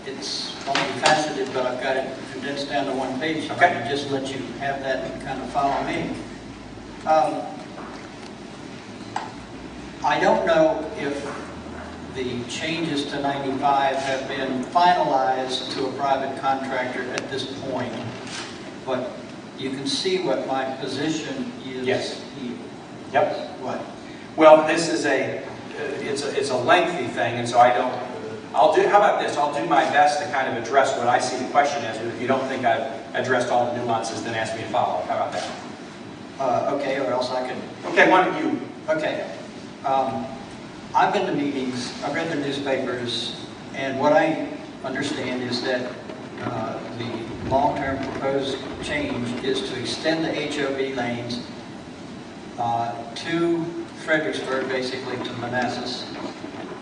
it's multifaceted, but I've got it condensed down to one page. So I can just let you have that and kind of follow me. I don't know if the changes to 95 have been finalized to a private contractor at this point, but you can see what my position is. Yes. Here. Yep. What? Well, this is it's a lengthy thing, and so I don't. How about this? I'll do my best to kind of address what I see the question as, but if you don't think I've addressed all the nuances, then ask me to follow up. How about that? Okay, or else I can. Okay, why don't you? Okay. I've been to meetings, I've read the newspapers, and what I understand is that the long-term proposed change is to extend the HOV lanes to Fredericksburg, basically to Manassas,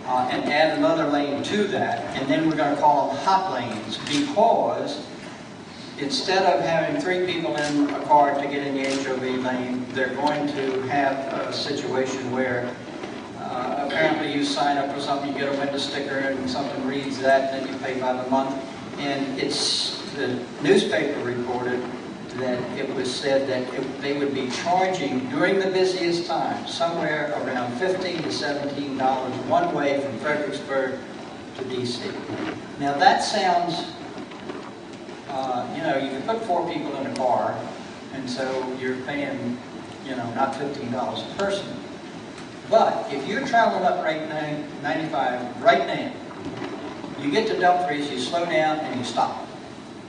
and add another lane to that, and then we're going to call them hot lanes, because instead of having 3 people in a car to get in the HOV lane, they're going to have a situation where apparently you sign up for something, you get a window sticker and something reads that, and then you pay by the month. And the newspaper reported that it was said that they would be charging during the busiest time somewhere around $15 to $17 one way from Fredericksburg to DC. Now that sounds, you know, you can put 4 people in a car, and so you're paying, you know, not $15 a person. But if you're traveling up right now, 95 right now, you get to Dumfries, you slow down and you stop.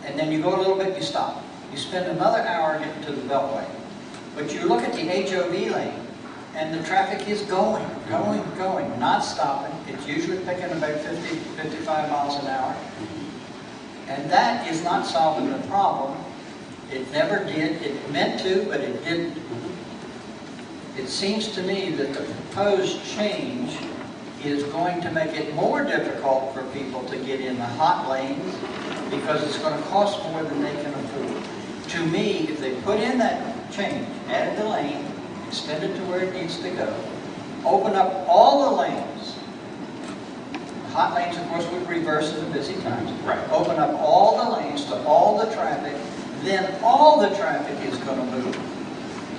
And then you go a little bit, you stop. You spend another hour getting to the Beltway. But you look at the HOV lane, and the traffic is going, not stopping. It's usually picking about 50, 55 miles an hour. And that is not solving the problem. It never did. It meant to, but it didn't. It seems to me that the proposed change is going to make it more difficult for people to get in the hot lanes because it's going to cost more than they can afford. To me, if they put in that change, added the lane, extend it to where it needs to go, open up all the lanes, the hot lanes of course would reverse in the busy times, right. Open up all the lanes to all the traffic, then all the traffic is going to move.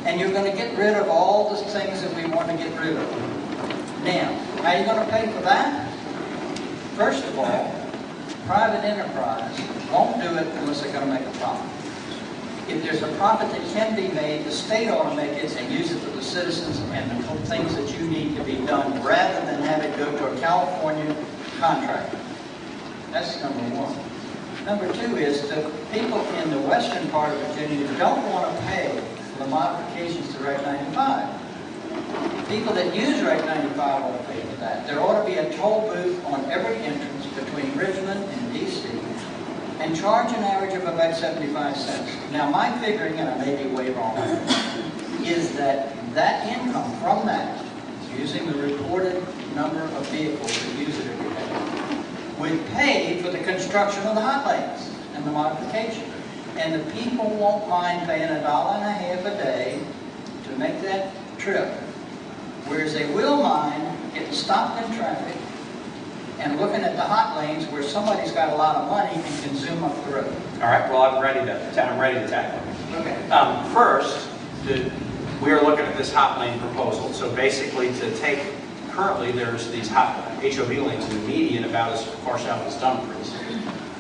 And you're going to get rid of all the things that we want to get rid of. Now, how are you going to pay for that? First of all, private enterprise won't do it unless they're going to make a profit. If there's a profit that can be made, the state ought to make it and use it for the citizens and the things that you need to be done, rather than have it go to a California contractor. That's number one. Number two is the people in the western part of Virginia don't want to pay the modifications to Route 95. People that use Route 95 ought to pay for that. There ought to be a toll booth on every entrance between Richmond and DC, and charge an average of about 75 cents. Now my figuring, and I may be way wrong, is that that income from that, using the reported number of vehicles that use it every day, would pay for the construction of the hot lanes and the modification. And the people won't mind paying $1.50 a day to make that trip, whereas they will mind getting stopped in traffic and looking at the hot lanes where somebody's got a lot of money and can zoom up the road. All right. Well, I'm ready to tackle it. Okay. First, we are looking at this hot lane proposal. So basically, to take currently there's these hot HOV lanes in the median about as far south as Dumfries.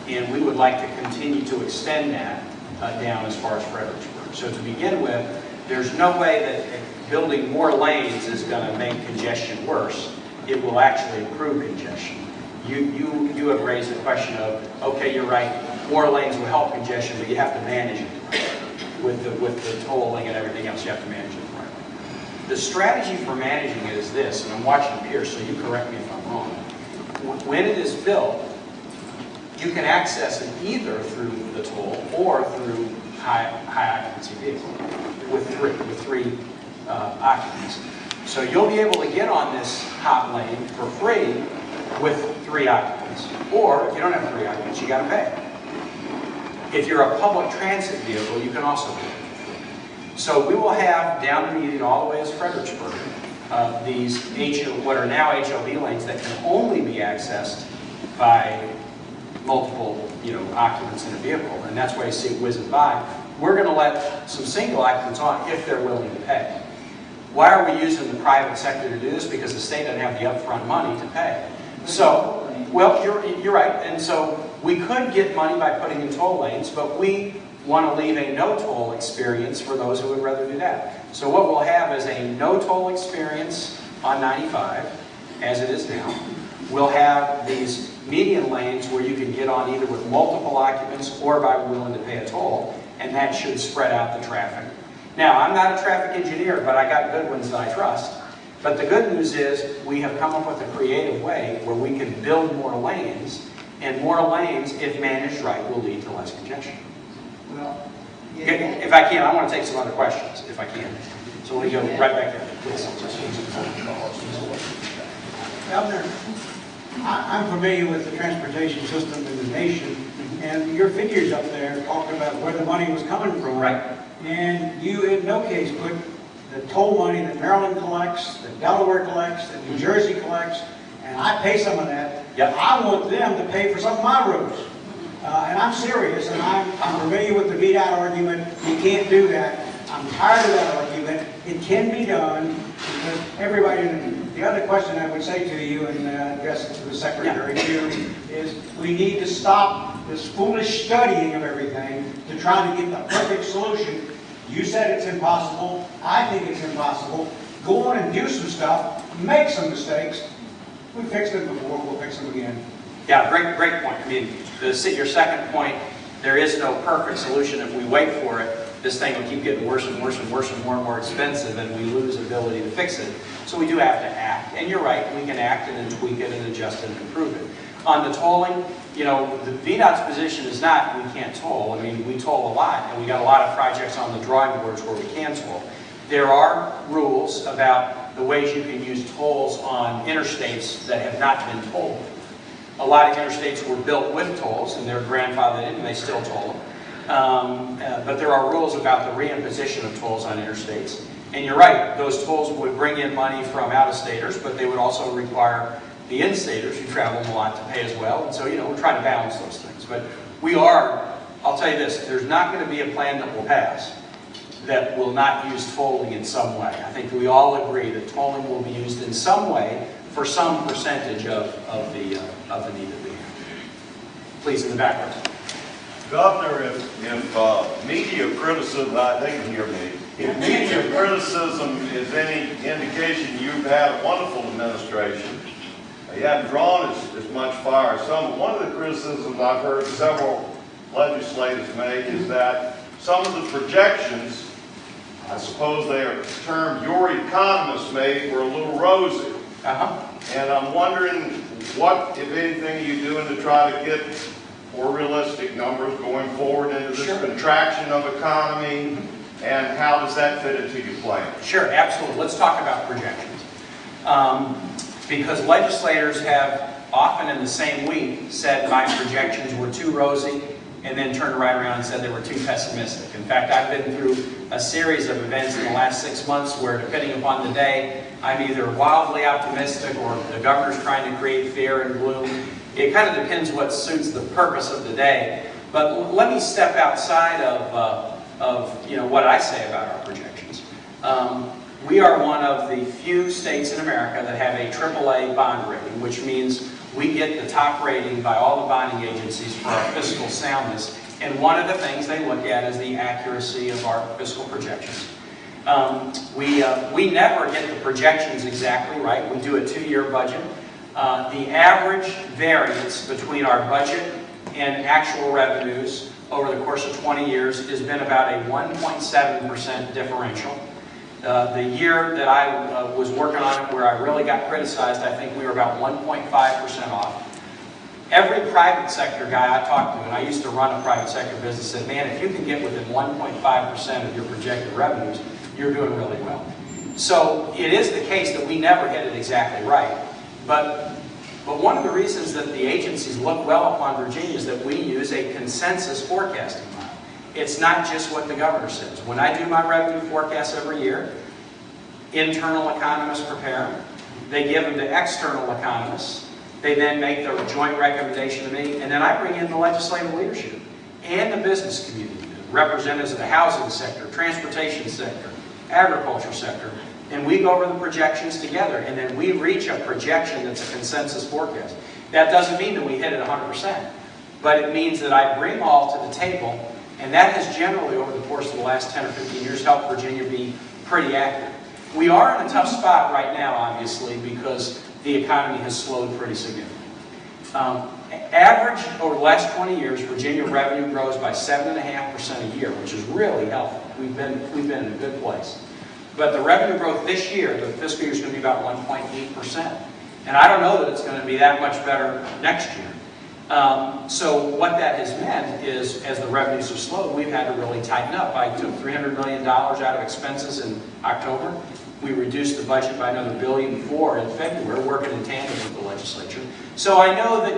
And we would like to continue to extend that down as far as Fredericksburg. So to begin with, there's no way that building more lanes is going to make congestion worse. It will actually improve congestion. You have raised the question of, okay, you're right, more lanes will help congestion, but you have to manage it with the tolling and everything else. You have to manage it right. The strategy for managing it is this, and I'm watching Pierce, so you correct me if I'm wrong. When it is built, you can access it either through the toll or through high occupancy vehicles with three occupants. So you'll be able to get on this hot lane for free with 3 occupants. Or if you don't have 3 occupants, you got to pay. If you're a public transit vehicle, you can also pay for free. So we will have down the median all the way as Fredericksburg these what are now HOV lanes that can only be accessed by multiple, occupants in a vehicle, and that's why you see it whizzing by. We're going to let some single occupants on if they're willing to pay. Why are we using the private sector to do this? Because the state doesn't have the upfront money to pay. So, well, you're right, and so we could get money by putting in toll lanes, but we want to leave a no-toll experience for those who would rather do that. So what we'll have is a no-toll experience on 95, as it is now. We'll have these median lanes where you can get on either with multiple occupants or by willing to pay a toll, and that should spread out the traffic. Now, I'm not a traffic engineer, but I got good ones that I trust. But the good news is we have come up with a creative way where we can build more lanes, and more lanes, if managed right, will lead to less congestion. Well, If I can, I want to take some other questions, if I can. So we go right back there, please. Governor, I'm familiar with the transportation system in the nation, and your figures up there talked about where the money was coming from. Right. And you, in no case, put the toll money that Maryland collects, that Delaware collects, that New Jersey collects, and I pay some of that. Yep. I want them to pay for some of my roads. And I'm serious, and I'm familiar with the VDOT argument. You can't do that. I'm tired of that argument. It can be done because everybody. The other question I would say to you, and address it to the Secretary too, is we need to stop this foolish studying of everything to try to get the perfect solution. You said it's impossible. I think it's impossible. Go on and do some stuff. Make some mistakes. We fixed it before. We'll fix them again. Yeah, great point. I mean, your second point, there is no perfect solution. If we wait for it, this thing will keep getting worse and worse and worse and more expensive, and we lose ability to fix it. So we do have to act. And you're right, we can act and then tweak it and adjust it and improve it. On the tolling, the VDOT's position is not we can't toll. I mean, we toll a lot, and we got a lot of projects on the drawing boards where we can toll. There are rules about the ways you can use tolls on interstates that have not been tolled. A lot of interstates were built with tolls, and they're grandfathered in, and they still toll them. But there are rules about the reimposition of tolls on interstates. And you're right, those tolls would bring in money from out-of-staters, but they would also require the in-staters who travel a lot to pay as well. And so, we're trying to balance those things. But I'll tell you this, there's not going to be a plan that will pass that will not use tolling in some way. I think we all agree that tolling will be used in some way for some percentage of the need that we have. Please, in the background. Governor, if media criticism, they can hear me. If media criticism is any indication, you've had a wonderful administration. You haven't drawn as much fire as some. One of the criticisms I've heard several legislators make is that some of the projections, I suppose they are termed your economists made, were a little rosy. And I'm wondering what, if anything, are you doing to try to get more realistic numbers going forward into this contraction of economy, and how does that fit into your plan? Sure, absolutely. Let's talk about projections. Because legislators have often in the same week said my projections were too rosy, and then turned right around and said they were too pessimistic. In fact, I've been through a series of events in the last 6 months where, depending upon the day, I'm either wildly optimistic or the governor's trying to create fear and gloom. It kind of depends what suits the purpose of the day. But let me step outside of what I say about our projections. We are one of the few states in America that have a AAA bond rating, which means we get the top rating by all the bonding agencies for our fiscal soundness. And one of the things they look at is the accuracy of our fiscal projections. We never get the projections exactly right. We do a 2-year budget. The average variance between our budget and actual revenues over the course of 20 years has been about a 1.7% differential. The year that I was working on it, where I really got criticized, I think we were about 1.5% off. Every private sector guy I talked to, and I used to run a private sector business, said, man, if you can get within 1.5% of your projected revenues, you're doing really well. So it is the case that we never hit it exactly right. But one of the reasons that the agencies look well upon Virginia is that we use a consensus forecasting model. It's not just what the governor says. When I do my revenue forecasts every year, internal economists prepare them. They give them to external economists. They then make their joint recommendation to me, and then I bring in the legislative leadership and the business community, representatives of the housing sector, transportation sector, agriculture sector, and we go over the projections together, and then we reach a projection that's a consensus forecast. That doesn't mean that we hit it 100%, but it means that I bring all to the table, and that has generally, over the course of the last 10 or 15 years, helped Virginia be pretty accurate. We are in a tough spot right now, obviously, because the economy has slowed pretty significantly. Average over the last 20 years, Virginia revenue grows by 7.5% a year, which is really healthy. We've been in a good place. But the revenue growth this year, the fiscal year, is going to be about 1.8%. And I don't know that it's going to be that much better next year. So what that has meant is, as the revenues have slowed, we've had to really tighten up. I took $300 million out of expenses in October. We reduced the budget by another $1.4 billion in February, working in tandem with the legislature. So I know that,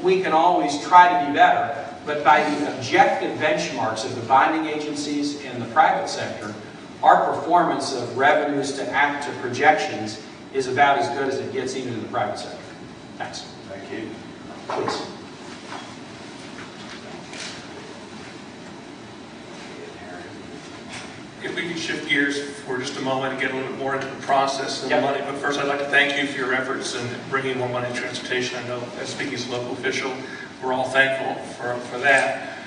we can always try to be better, but by the objective benchmarks of the bonding agencies and the private sector, our performance of revenues to act to projections is about as good as it gets even in the private sector. Thanks. Thank you. Please. If we could shift gears for just a moment and get a little bit more into the process and the Yep. money. But first, I'd like to thank you for your efforts in bringing more money to transportation. I know, as speaking as a local official, we're all thankful for that.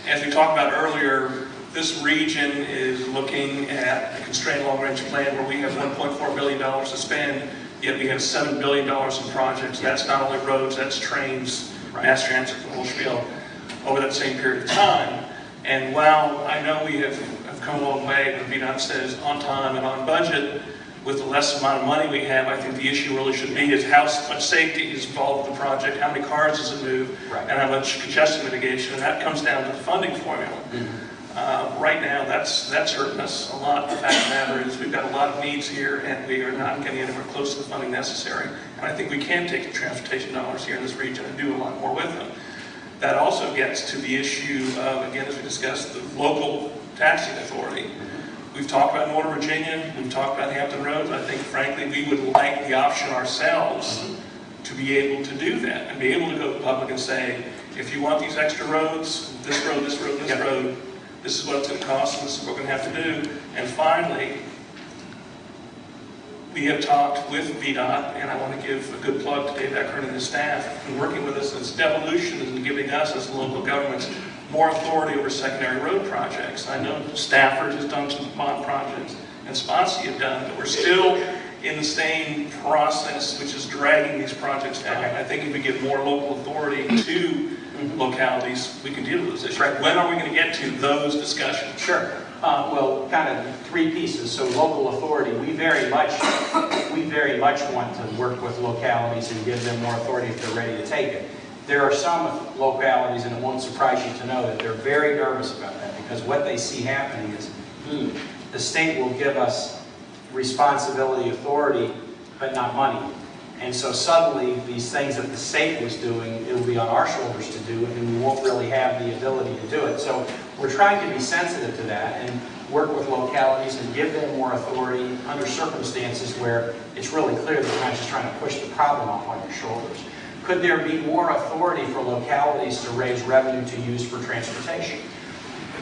As we talked about earlier, this region is looking at a constrained long-range plan where we have $1.4 billion to spend, yet we have $7 billion in projects. That's not only roads, that's trains, mass transit, the whole spiel, over that same period of time. And while I know we have come a long way, and VDOT says on time and on budget, with the less amount of money we have, I think the issue really should be is how much safety is involved with the project, how many cars does it move, and how much congestion mitigation, and that comes down to the funding formula. Right now, that's hurting us a lot. The fact of the matter is we've got a lot of needs here, and we are not getting anywhere close to the funding necessary. And I think we can take the transportation dollars here in this region and do a lot more with them. That also gets to the issue of, again, as we discussed, the local taxing authority. We've talked about Northern Virginia, we've talked about Hampton Roads. I think, frankly, we would like the option ourselves to be able to do that and be able to go to the public and say, if you want these extra roads, this road, this road, this road, this is what it's going to cost, and this is what we're going to have to do. And finally, we have talked with VDOT, and I want to give a good plug to Dave Eckert and his staff in working with us. It's devolution and giving us as local governments more authority over secondary road projects. I know Stafford has done some bond projects, and Spassky have done, but we're still in the same process, which is dragging these projects down. I think if we give more local authority to localities, we can deal with those issues. When are we going to get to those discussions? Sure. Well, kind of three pieces. So local authority, we very much want to work with localities and give them more authority if they're ready to take it. There are some localities, and it won't surprise you to know that they're very nervous about that, because what they see happening is, the state will give us responsibility, authority, but not money. And so suddenly, these things that the state was doing, it will be on our shoulders to do it, and we won't really have the ability to do it. So we're trying to be sensitive to that and work with localities and give them more authority under circumstances where it's really clear that we're not just trying to push the problem off on your shoulders. Could there be more authority for localities to raise revenue to use for transportation?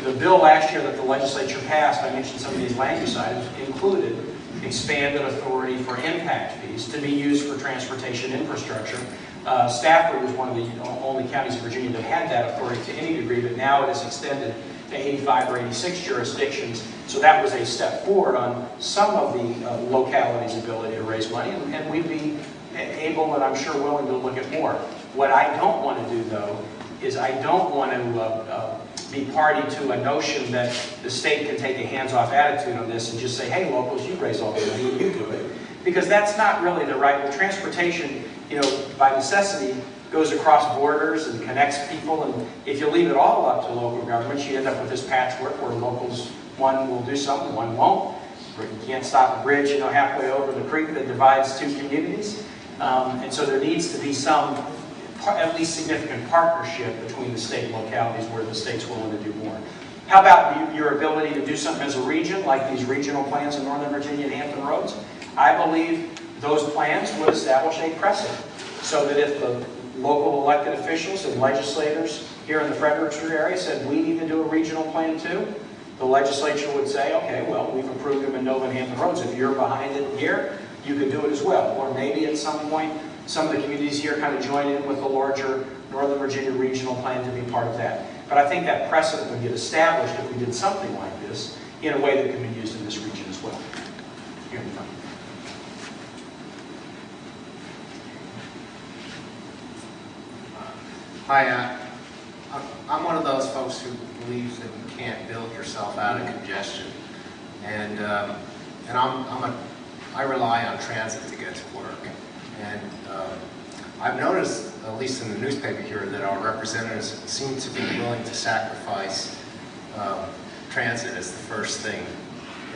The bill last year that the legislature passed, I mentioned some of these land use items, included expanded authority for impact fees to be used for transportation infrastructure. Stafford was one of the only counties in Virginia that had that authority to any degree, but now it is extended to 85 or 86 jurisdictions. So that was a step forward on some of the localities' ability to raise money, and we'd be able, and I'm sure willing, to look at more. What I don't want to do, though, is I don't want to be party to a notion that the state can take a hands-off attitude on this and just say, hey, locals, you raise all the money and you do it. Because that's not really the right way. Transportation, by necessity, goes across borders and connects people. And if you leave it all up to local governments, you end up with this patchwork where locals, one will do something, one won't. You can't stop a bridge, halfway over the creek that divides two communities. And so there needs to be some, at least significant partnership between the state and localities where the state's willing to do more. How about your ability to do something as a region, like these regional plans in Northern Virginia and Hampton Roads? I believe those plans would establish a precedent. so that if the local elected officials and legislators here in the Fredericksburg area said, we need to do a regional plan too, the legislature would say, okay, well, we've approved them in Nova and Hampton Roads. If you're behind it here, you could do it as well. Or maybe at some point, some of the communities here kind of join in with the larger Northern Virginia regional plan to be part of that. But I think that precedent would get established if we did something like this in a way that could be used in this region as well. Here in front. Hi, I'm one of those folks who believes that you can't build yourself out of congestion, and I rely on transit to get to work. And I've noticed, at least in the newspaper here, that our representatives seem to be willing to sacrifice transit as the first thing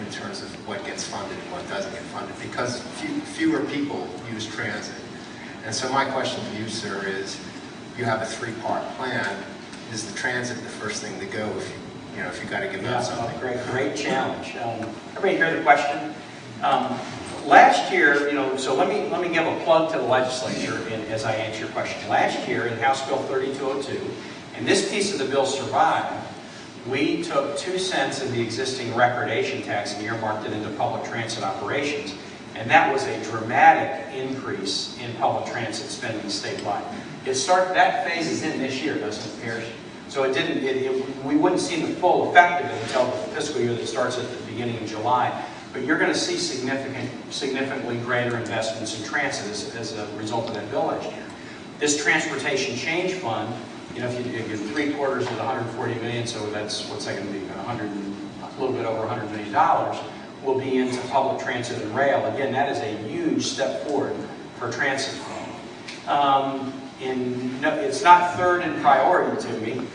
in terms of what gets funded and what doesn't get funded, because fewer people use transit. And so my question to you, sir, is: you have a three-part plan. Is the transit the first thing to go if you got to give up something? Great challenge. Everybody hear the question? Last year, so let me give a plug to the legislature as I answer your question. Last year in House Bill 3202, and this piece of the bill survived, we took 2 cents of the existing recordation tax and earmarked it into public transit operations. And that was a dramatic increase in public transit spending statewide. That phases in this year, doesn't it, Pierce? So we wouldn't see the full effect of it until the fiscal year that starts at the beginning of July. But you're going to see significantly greater investments in transit as a result of that bill last year. This transportation change fund, if you get 3/4 of the 140 million, so what's that going to be? A little bit over $100 million will be into public transit and rail. Again, that is a huge step forward for transit. It's not third in priority to me.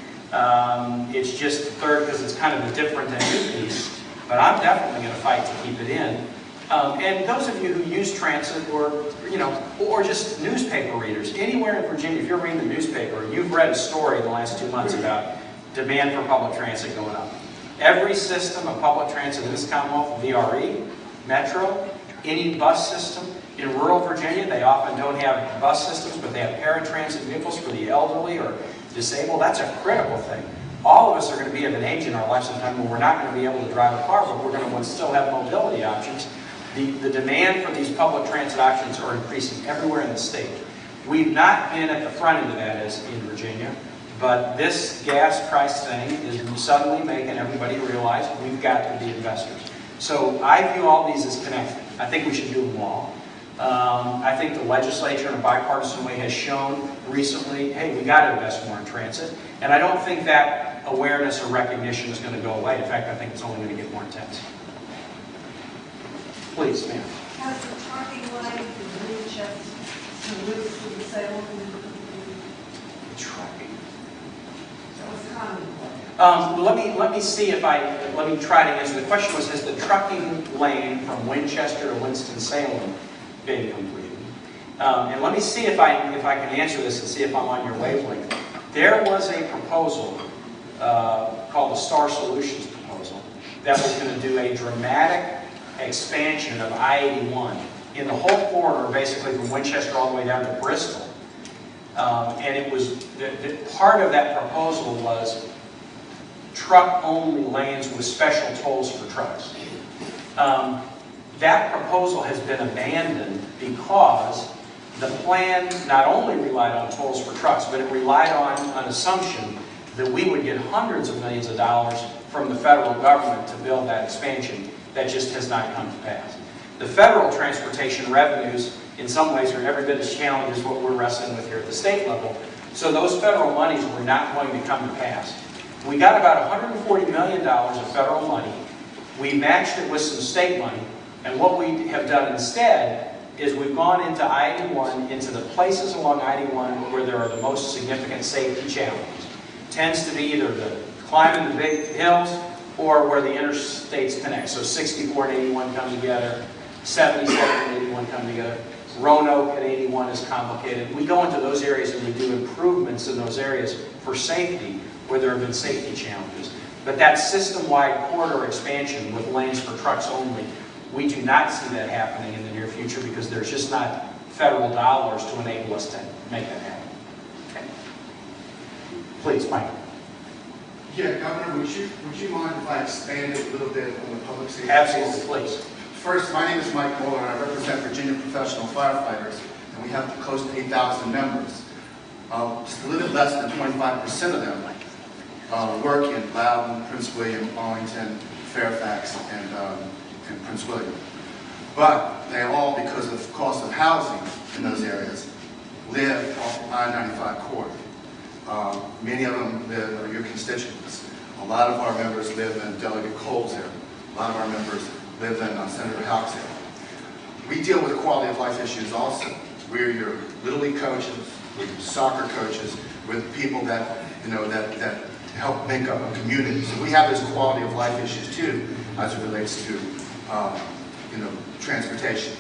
It's just third because it's kind of a different and new piece. But I'm definitely going to fight to keep it in. And those of you who use transit or just newspaper readers, anywhere in Virginia, if you're reading the newspaper, you've read a story in the last 2 months about demand for public transit going up. Every system of public transit in this Commonwealth, VRE, Metro, any bus system, in rural Virginia, they often don't have bus systems, but they have paratransit vehicles for the elderly or disabled. That's a critical thing. All of us are going to be of an age in our lifetime where we're not going to be able to drive a car, but we're going to want to still have mobility options. The demand for these public transit options are increasing everywhere in the state. We've not been at the front end of that as in Virginia, but this gas price thing is suddenly making everybody realize we've got to be investors. So I view all these as connected. I think we should do them all. I think the legislature in a bipartisan way has shown recently, hey, we got to invest more in transit. And I don't think that awareness or recognition is going to go away. In fact, I think it's only going to get more intense. Please, ma'am. Has the trucking line from Winchester to Lewis to the Salem? Trucking. That was common. Let me see if let me try to answer. The question was, has the trucking lane from Winchester to Winston-Salem been completed? And let me see if I can answer this and see if I'm on your wavelength. There was a proposal called the Star Solutions proposal that was going to do a dramatic expansion of I-81 in the whole corridor, basically from Winchester all the way down to Bristol. And it was part of that proposal was truck-only lanes with special tolls for trucks. That proposal has been abandoned because the plan not only relied on tolls for trucks, but it relied on an assumption that we would get hundreds of millions of dollars from the federal government to build that expansion. That just has not come to pass. The federal transportation revenues, in some ways, are every bit as challenging as what we're wrestling with here at the state level. So those federal monies were not going to come to pass. We got about $140 million of federal money. We matched it with some state money. And what we have done instead is we've gone into I-81, into the places along I-81 where there are the most significant safety challenges. It tends to be either the climbing the big hills or where the interstates connect. So 64 and 81 come together, 77 and 81 come together. Roanoke and 81 is complicated. We go into those areas and we do improvements in those areas for safety where there have been safety challenges. But that system-wide corridor expansion with lanes for trucks only, we do not see that happening in the near future because there's just not federal dollars to enable us to make that happen. Okay. Please, Mike. Yeah, Governor, would you mind if I expanded a little bit on the public safety? Absolutely, please. First, my name is Mike Muller, and I represent Virginia Professional Firefighters, and we have close to 8,000 members. Just a little bit less than 25% of them work in Loudon, Prince William, Arlington, Fairfax, and Prince William. But they all, because of the cost of housing in those areas, live off the I-95 corridor. Many of them are your constituents. A lot of our members live in Delegate Cole's area. A lot of our members live in Senator Houck's area. We deal with quality of life issues also. We're your Little League coaches, we're your soccer coaches, we're the people that, that help make up a community. So we have those quality of life issues too, as it relates to, transportation.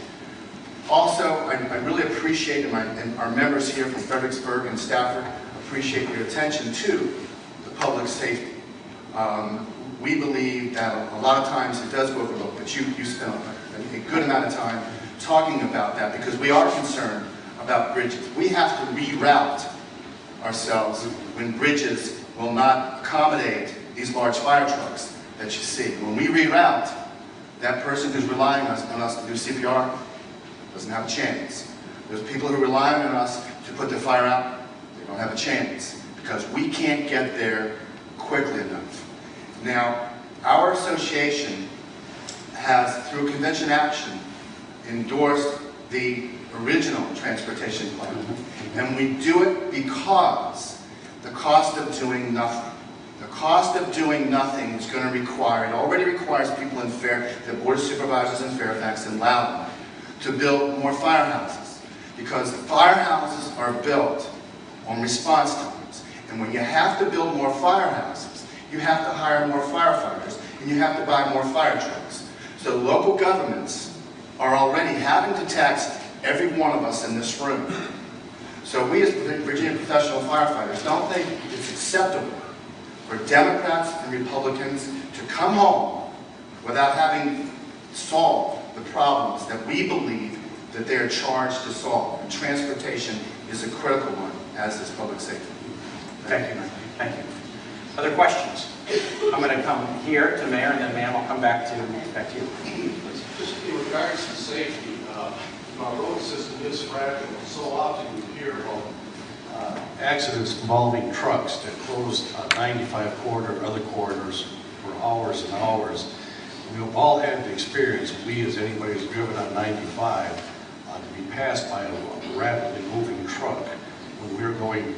Also, I really appreciate, and our members here from Fredericksburg and Stafford appreciate your attention to the public safety. We believe that a lot of times it does go overlooked, but you spent a good amount of time talking about that because we are concerned about bridges. We have to reroute ourselves when bridges will not accommodate these large fire trucks that you see. When we reroute, that person who's relying on us to do CPR doesn't have a chance. There's people who rely on us to put the fire out, they don't have a chance because we can't get there quickly enough. Now, our association has, through convention action, endorsed the original transportation plan. And we do it because the cost of doing nothing. The cost of doing nothing is going to require, it already requires people in the Board of Supervisors in Fairfax and Loudon to build more firehouses. Because the firehouses are built on response times. And when you have to build more firehouses, you have to hire more firefighters, and you have to buy more fire trucks. So local governments are already having to tax every one of us in this room. So we as Virginia Professional Firefighters don't think it's acceptable for Democrats and Republicans to come home without having solved the problems that we believe that they are charged to solve. And transportation is a critical one, as is public safety. Thank you, Mike. Thank you. Other questions? I'm going to come here to Mayor, and then, ma'am, I'll come back to you. Please. Just in regards to safety, our road system is fragile. So often we hear about accidents involving trucks that close 95 corridor, other corridors for hours and hours. We've all had the experience, we as anybody who's driven on 95, to be passed by a rapidly moving truck when we're going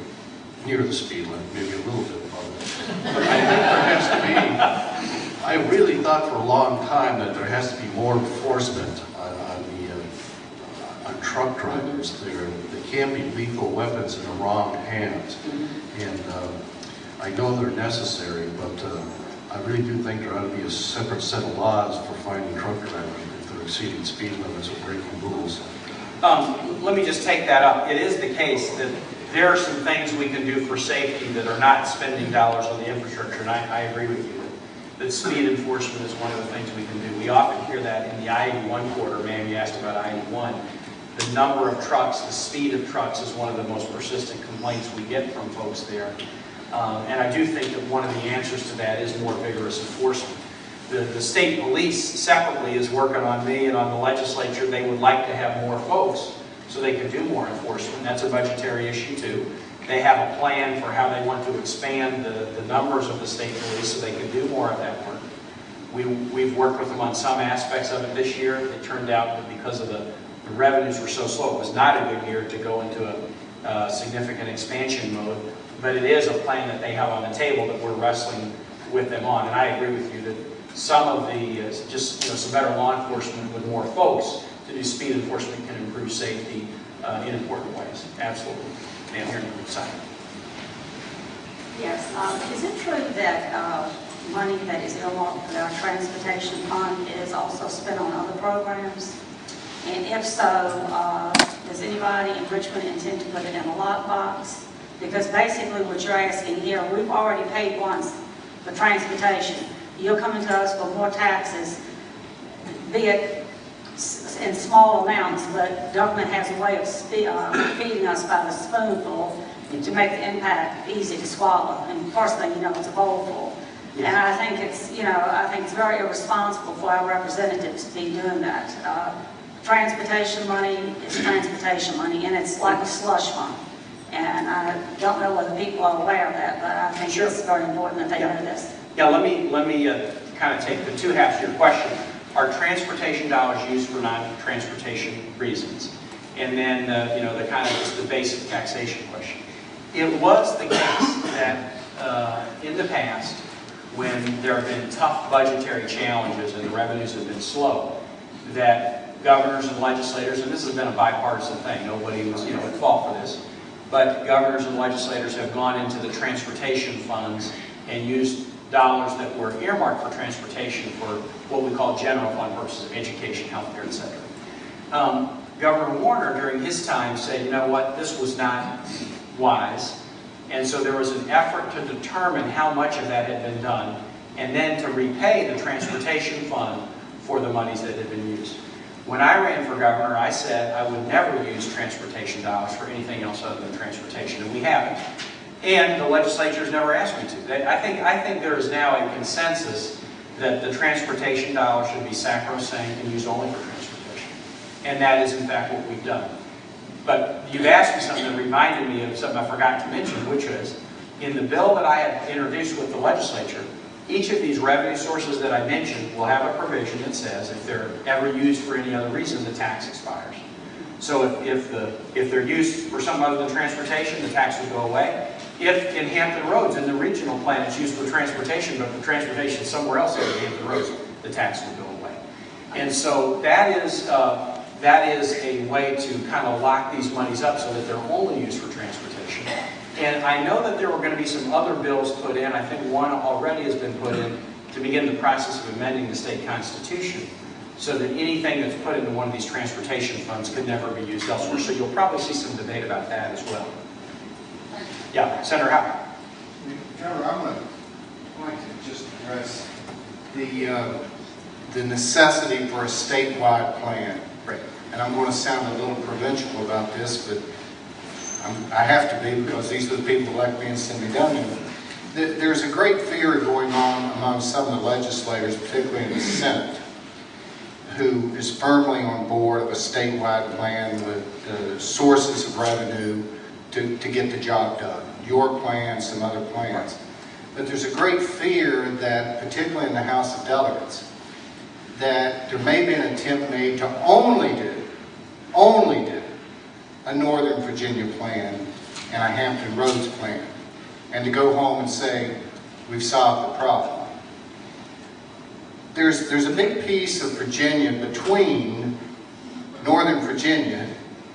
near the speed limit, maybe a little bit above it. But I think there has to be, I really thought for a long time that there has to be more enforcement on truck drivers. They can't be lethal weapons in the wrong hands. And I know they're necessary, but I really do think there ought to be a separate set of laws for finding truck drivers if they're exceeding speed limits or breaking rules. Let me just take that up. It is the case that there are some things we can do for safety that are not spending dollars on the infrastructure, and I agree with you that speed enforcement is one of the things we can do. We often hear that in the I-81 corridor. Ma'am, you asked about I-81. The number of trucks, the speed of trucks is one of the most persistent complaints we get from folks there. And I do think that one of the answers to that is more vigorous enforcement. The state police separately is working on me and on the legislature. They would like to have more folks so they can do more enforcement. That's a budgetary issue too. They have a plan for how they want to expand the numbers of the state police so they can do more of that work. We've worked with them on some aspects of it this year. It turned out that because of the revenues were so slow, it was not a good year to go into a significant expansion mode. But it is a plan that they have on the table that we're wrestling with them on. And I agree with you that some of the, some better law enforcement with more folks to do speed enforcement can improve safety in important ways. Absolutely. Ma'am, here on the side. Yes. Is it true that money that is earmarked for our transportation fund is also spent on other programs? And if so, does anybody in Richmond intend to put it in a lockbox? Because basically what you're asking here, we've already paid once for transportation. You're coming to us for more taxes, be it in small amounts, but government has a way of feeding us by the spoonful to make the impact easy to swallow. And first thing you know, it's a bowl full. And I think it's, I think it's very irresponsible for our representatives to be doing that. Transportation money is transportation money, and it's like a slush fund. And I don't know whether people are aware of that, but I think it's very important that they know this. Yeah, let me kind of take the two halves of your question. Are transportation dollars used for non-transportation reasons? And then, the kind of just the basic taxation question. It was the case that in the past, when there have been tough budgetary challenges and the revenues have been slow, that governors and legislators, and this has been a bipartisan thing, nobody was, at fault for this, but governors and legislators have gone into the transportation funds and used dollars that were earmarked for transportation for what we call general fund purposes of education, healthcare, etc. Governor Warner, during his time, said, you know what, this was not wise. And so there was an effort to determine how much of that had been done, and then to repay the transportation fund for the monies that had been used. When I ran for governor, I said I would never use transportation dollars for anything else other than transportation, and we haven't. And the legislature's never asked me to. I think there is now a consensus that the transportation dollars should be sacrosanct and used only for transportation. And that is, in fact, what we've done. But you've asked me something that reminded me of something I forgot to mention, which is, in the bill that I had introduced with the legislature, each of these revenue sources that I mentioned will have a provision that says if they're ever used for any other reason, the tax expires. So if they're used for some other than transportation, the tax will go away. If in Hampton Roads, in the regional plan, it's used for transportation, but the transportation is somewhere else in Hampton Roads, the tax will go away. And so that is a way to kind of lock these monies up so that they're only used for transportation. And I know that there were going to be some other bills put in. I think one already has been put in to begin the process of amending the state constitution so that anything that's put into one of these transportation funds could never be used elsewhere. So you'll probably see some debate about that as well. Yeah, Senator Howe. Trevor, I'm going to like to just address the necessity for a statewide plan. Right. And I'm going to sound a little provincial about this, but I have to be because these are the people who elect me and send me down there. There's a great fear going on among some of the legislators, particularly in the Senate, who is firmly on board of a statewide plan with sources of revenue to get the job done. Your plan, some other plans. But there's a great fear that, particularly in the House of Delegates, that there may be an attempt made to only do a Northern Virginia plan and a Hampton Roads plan, and to go home and say, we've solved the problem. There's a big piece of Virginia between Northern Virginia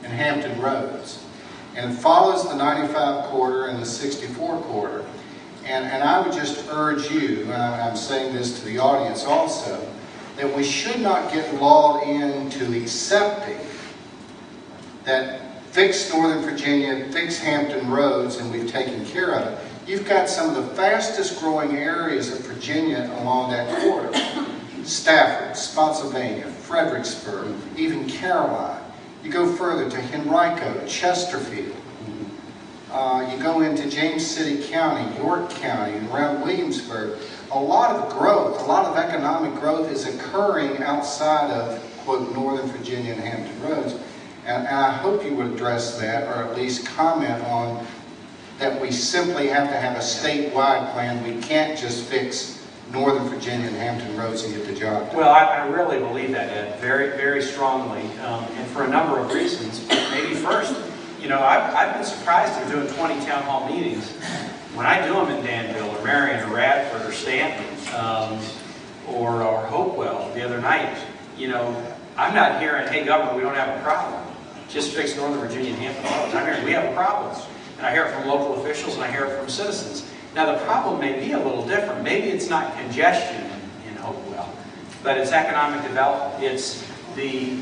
and Hampton Roads, and it follows the 95 corridor and the 64 corridor. And I would just urge you, and I'm saying this to the audience also, that we should not get lulled into accepting that fix Northern Virginia, fix Hampton Roads, and we've taken care of it. You've got some of the fastest growing areas of Virginia along that corridor. Stafford, Spotsylvania, Fredericksburg, even Caroline. You go further to Henrico, Chesterfield. You go into James City County, York County, and around Williamsburg. A lot of growth, a lot of economic growth is occurring outside of, quote, Northern Virginia and Hampton Roads. And I hope you would address that, or at least comment on that we simply have to have a statewide plan. We can't just fix Northern Virginia and Hampton Roads and get the job done. Well, I really believe that, Ed, very, very strongly, and for a number of reasons. Maybe first, I've been surprised they're doing 20 town hall meetings. When I do them in Danville or Marion or Radford or Stanton or Hopewell the other night, I'm not hearing, hey, Governor, we don't have a problem. Just fix Northern Virginia and Hampton Roads. I'm hearing we have a problem. And I hear it from local officials and I hear it from citizens. Now, the problem may be a little different. Maybe it's not congestion in Hopewell, but it's economic development. It's the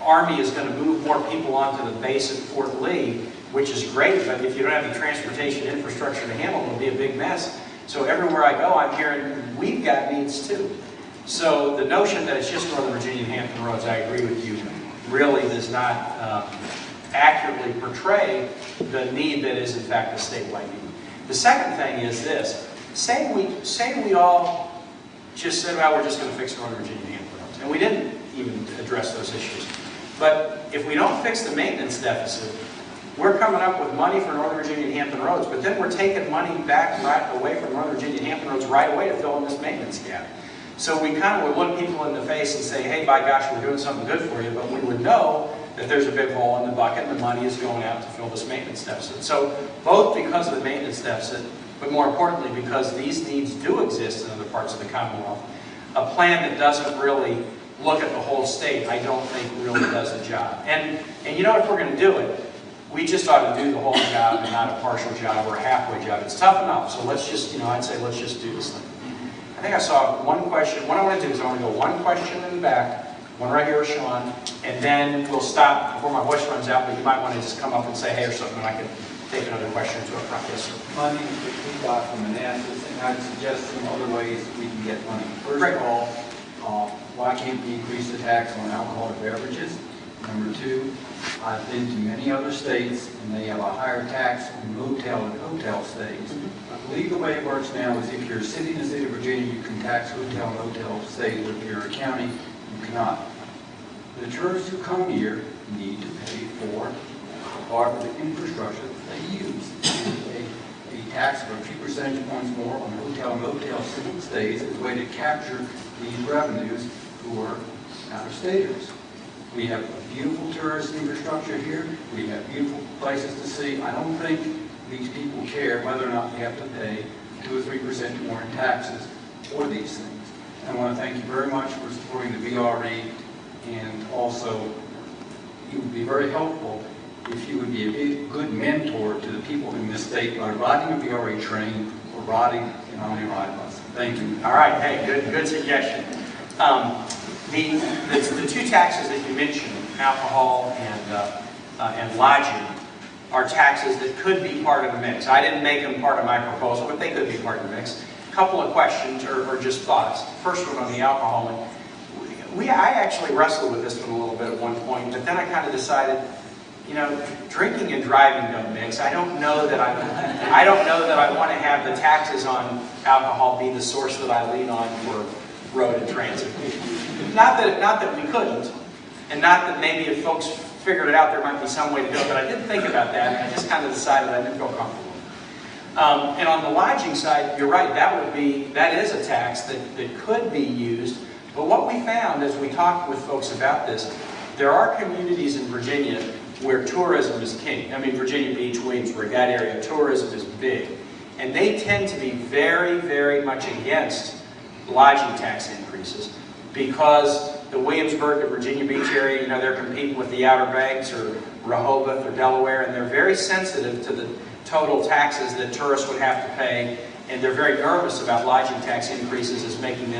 Army is going to move more people onto the base at Fort Lee, which is great, but if you don't have the transportation infrastructure to handle it, it'll be a big mess. So everywhere I go, I'm hearing we've got needs too. So the notion that it's just Northern Virginia and Hampton Roads, I agree with you, really does not accurately portray the need that is in fact a statewide need. The second thing is this: say we all just said, well, we're just going to fix Northern Virginia and Hampton Roads, and we didn't even address those issues. But if we don't fix the maintenance deficit, we're coming up with money for Northern Virginia and Hampton Roads, but then we're taking money back right away from Northern Virginia and Hampton Roads right away to fill in this maintenance gap. So we kind of would look people in the face and say, hey, by gosh, we're doing something good for you, but we would know that there's a big hole in the bucket and the money is going out to fill this maintenance deficit. So both because of the maintenance deficit, but more importantly because these needs do exist in other parts of the Commonwealth, a plan that doesn't really look at the whole state, I don't think really does the job. And you know, if we're going to do it, we just ought to do the whole job and not a partial job or a halfway job. It's tough enough, so let's just, I'd say let's just do this thing. I think I saw one question. What I want to do is I want to go one question in the back, one right here with Sean, and then we'll stop before my voice runs out, but you might want to just come up and say hey or something, and I can take another question or two up front. Yes, sir. Money that we got from Manassas, and I'd suggest some other ways we can get money. First Great. of all, why can't we increase the tax on alcoholic beverages? Number two, I've been to many other states, and they have a higher tax on motel and hotel stays. I believe the way it works now is if you're a city in the state of Virginia, you can tax hotel and hotel stays, but if you're a county, you cannot. The tourists who come here need to pay for part of the infrastructure that they use. A tax of a few percentage points more on hotel and motel stays is a way to capture these revenues who are out-of-staters. We have a beautiful tourist infrastructure here. We have beautiful places to see. I don't think these people care whether or not we have to pay 2 or 3% more in taxes for these things. I want to thank you very much for supporting the VRE, and also it would be very helpful if you would be a good mentor to the people in this state by riding a VRE train or riding an Omni-Ride bus. Thank you. All right, hey, good suggestion. The two taxes that you mentioned, alcohol and lodging, are taxes that could be part of the mix. I didn't make them part of my proposal, but they could be part of the mix. A couple of questions or just thoughts. First one on the alcohol. I actually wrestled with this one a little bit at one point, but then I kind of decided, drinking and driving don't mix. I don't know that I want to have the taxes on alcohol be the source that I lean on for road and transit. Not that we couldn't, and not that maybe if folks figured it out, there might be some way to do it, but I didn't think about that, and I just kind of decided I didn't feel comfortable. And on the lodging side, you're right, that is a tax that could be used, but what we found as we talked with folks about this, there are communities in Virginia where tourism is king. I mean, Virginia Beach, Williamsburg, that area, tourism is big. And they tend to be very, very much against lodging tax increases because the Williamsburg or Virginia Beach area, they're competing with the Outer Banks or Rehoboth or Delaware, and they're very sensitive to the total taxes that tourists would have to pay, and they're very nervous about lodging tax increases as putting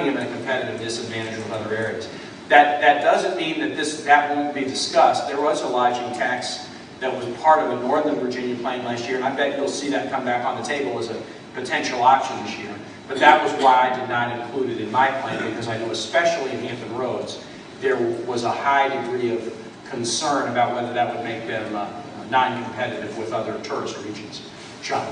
them in a competitive disadvantage with other areas. That doesn't mean that won't be discussed. There was a lodging tax that was part of a Northern Virginia plan last year, and I bet you'll see that come back on the table as a potential option this year. But that was why I did not include it in my plan, because I know especially in Hampton Roads, there was a high degree of concern about whether that would make them non-competitive with other tourist regions. Sean.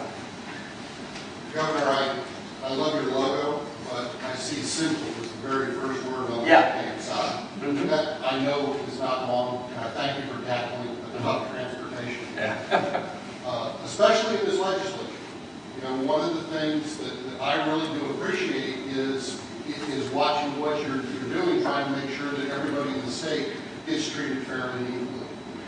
Governor, I love your logo, but I see simple as the very first word on the left-hand side. That I know is not long, and I thank you for tackling about transportation. Especially in this legislature. One of the things that I really do appreciate is watching what you're doing, trying to make sure that everybody in the state gets treated fairly and equally.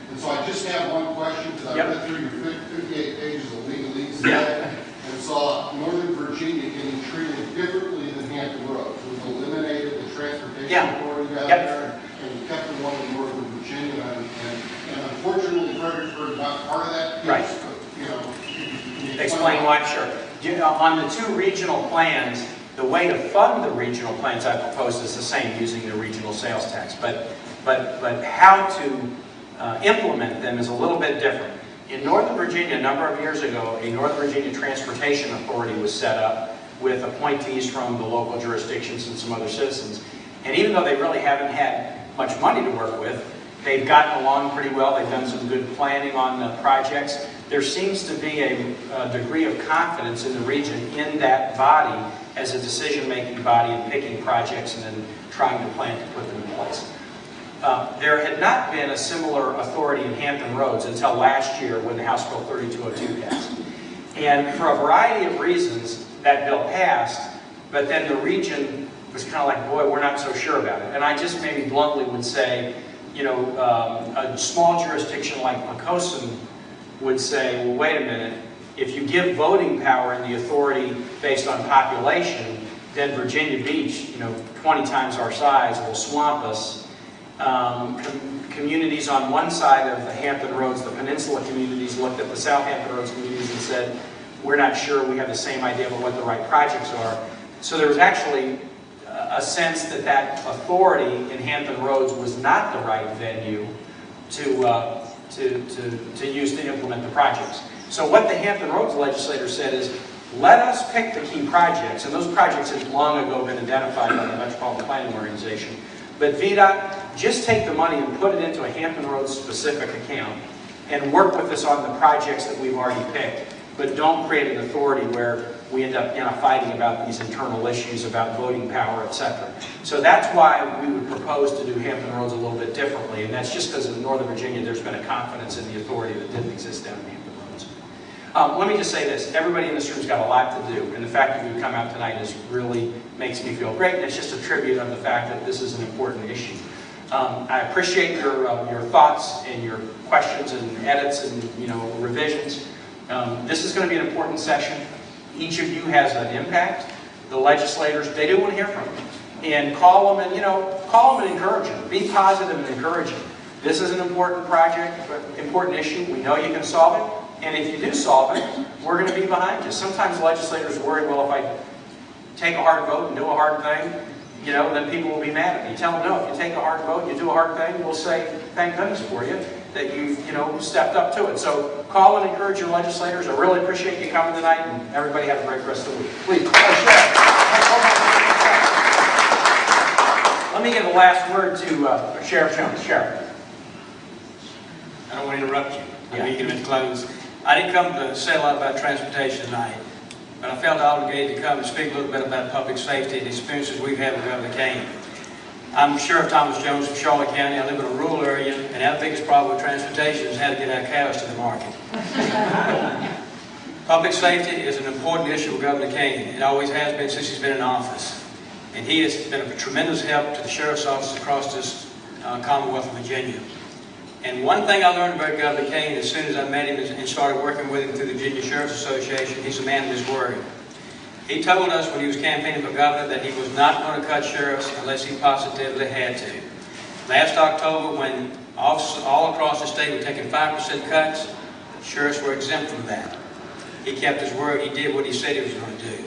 And so I just have one question, because I read through your 58 pages of legalese today and saw Northern Virginia getting treated differently than Hampton Roads. We've eliminated the transportation authority down there and kept the one in Northern Virginia. And unfortunately, Fredericksburg is not part of that piece. But, explain why, sure. On the two regional plans, the way to fund the regional plans I proposed is the same, using the regional sales tax. But how to implement them is a little bit different. In Northern Virginia, a number of years ago, a Northern Virginia Transportation Authority was set up with appointees from the local jurisdictions and some other citizens. And even though they really haven't had much money to work with, they've gotten along pretty well. They've done some good planning on the projects. There seems to be a degree of confidence in the region in that body as a decision-making body in picking projects and then trying to plan to put them in place. There had not been a similar authority in Hampton Roads until last year when the House Bill 3202 passed. And for a variety of reasons, that bill passed, but then the region was kind of like, boy, we're not so sure about it. And I just maybe bluntly would say, you know, a small jurisdiction like Poquoson would say, well, wait a minute, if you give voting power and the authority based on population, then Virginia Beach, you know, 20 times our size, will swamp us. Communities on one side of the Hampton Roads, the peninsula communities, looked at the Southampton Roads communities and said, we're not sure we have the same idea of what the right projects are. So there was actually a sense that that authority in Hampton Roads was not the right venue to use to implement the projects. So what the Hampton Roads legislator said is, let us pick the key projects, and those projects had long ago been identified by the Metropolitan Planning Organization. But VDOT, just take the money and put it into a Hampton Roads specific account and work with us on the projects that we've already picked. But don't create an authority where we end up fighting about these internal issues about voting power, etc. So that's why we would propose to do Hampton Roads a little bit differently, and that's just because in Northern Virginia there's been a confidence in the authority that didn't exist down in Hampton Roads. Let me just say this, everybody in this room's got a lot to do, and the fact that we've come out tonight really makes me feel great, and it's just a tribute of the fact that this is an important issue. I appreciate your thoughts and your questions and edits and revisions. This is going to be an important session. Each of you has an impact. The legislators, they do want to hear from you. And call them and, call them and encourage them. Be positive and encouraging. This is an important project, important issue. We know you can solve it. And if you do solve it, we're going to be behind you. Sometimes legislators worry, well, if I take a hard vote and do a hard thing, then people will be mad at me. Tell them, no, if you take a hard vote, you do a hard thing, we'll say, thank goodness for you that you've, stepped up to it. So call and encourage your legislators. I really appreciate you coming tonight, and everybody have a great rest of the week. Please. Let me give the last word to Sheriff Jones. Sheriff. I don't want to interrupt you. I'm eager to close. I didn't come to say a lot about transportation tonight, but I felt obligated to come and speak a little bit about public safety and the experiences we've had with Governor Kaine. I'm Sheriff Thomas Jones from Charlotte County. I live in a rural area, and our biggest problem with transportation is how to get our cows to the market. Public safety is an important issue with Governor Kaine. It always has been since he's been in office. And he has been a tremendous help to the sheriff's office across this Commonwealth of Virginia. And one thing I learned about Governor Kaine as soon as I met him and started working with him through the Virginia Sheriff's Association, he's a man of his word. He told us when he was campaigning for governor that he was not going to cut sheriffs unless he positively had to. Last October, when officers all across the state were taking 5% cuts, sheriffs were exempt from that. He kept his word. He did what he said he was going to do.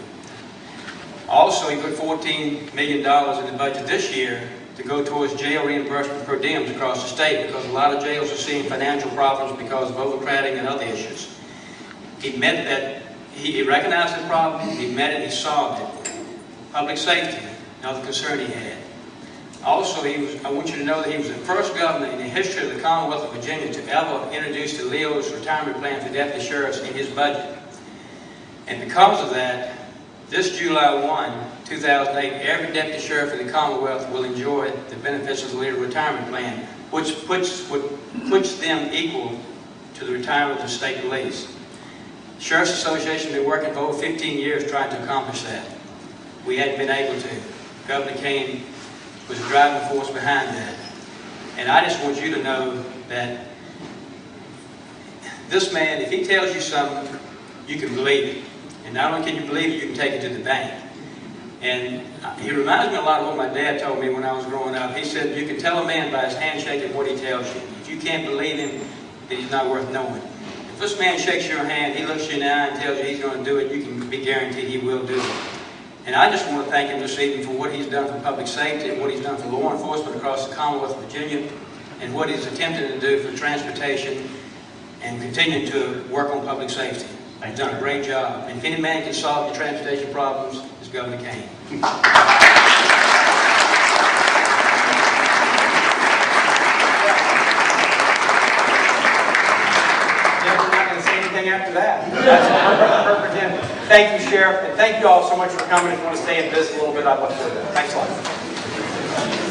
Also, he put $14 million in the budget this year to go towards jail reimbursement per diems across the state, because a lot of jails are seeing financial problems because of overcrowding and other issues. He meant that he recognized the problem, he met it, he solved it. Public safety, another concern he had. Also, I want you to know that he was the first governor in the history of the Commonwealth of Virginia to ever introduce the Leo's retirement plan for deputy sheriffs in his budget. And because of that, this July 1, 2008, every deputy sheriff in the Commonwealth will enjoy the benefits of the Leo retirement plan, which puts them equal to the retirement of the state police. Sheriff's Association has been working for over 15 years trying to accomplish that. We hadn't been able to. Governor Kaine was the driving force behind that. And I just want you to know that this man, if he tells you something, you can believe it. And not only can you believe it, you can take it to the bank. And he reminds me a lot of what my dad told me when I was growing up. He said, you can tell a man by his handshake and what he tells you. If you can't believe him, then he's not worth knowing. If this man shakes your hand, he looks you in the eye and tells you he's going to do it, you can be guaranteed he will do it. And I just want to thank him this evening for what he's done for public safety and what he's done for law enforcement across the Commonwealth of Virginia and what he's attempted to do for transportation and continuing to work on public safety. He's done a great job. And if any man can solve your transportation problems, it's Governor Kaine. I'm not going to say anything after that. That's a perfect end. Thank you, Sheriff, and thank you all so much for coming. If you want to stay and visit a little bit, I'd love to do that. Thanks a lot.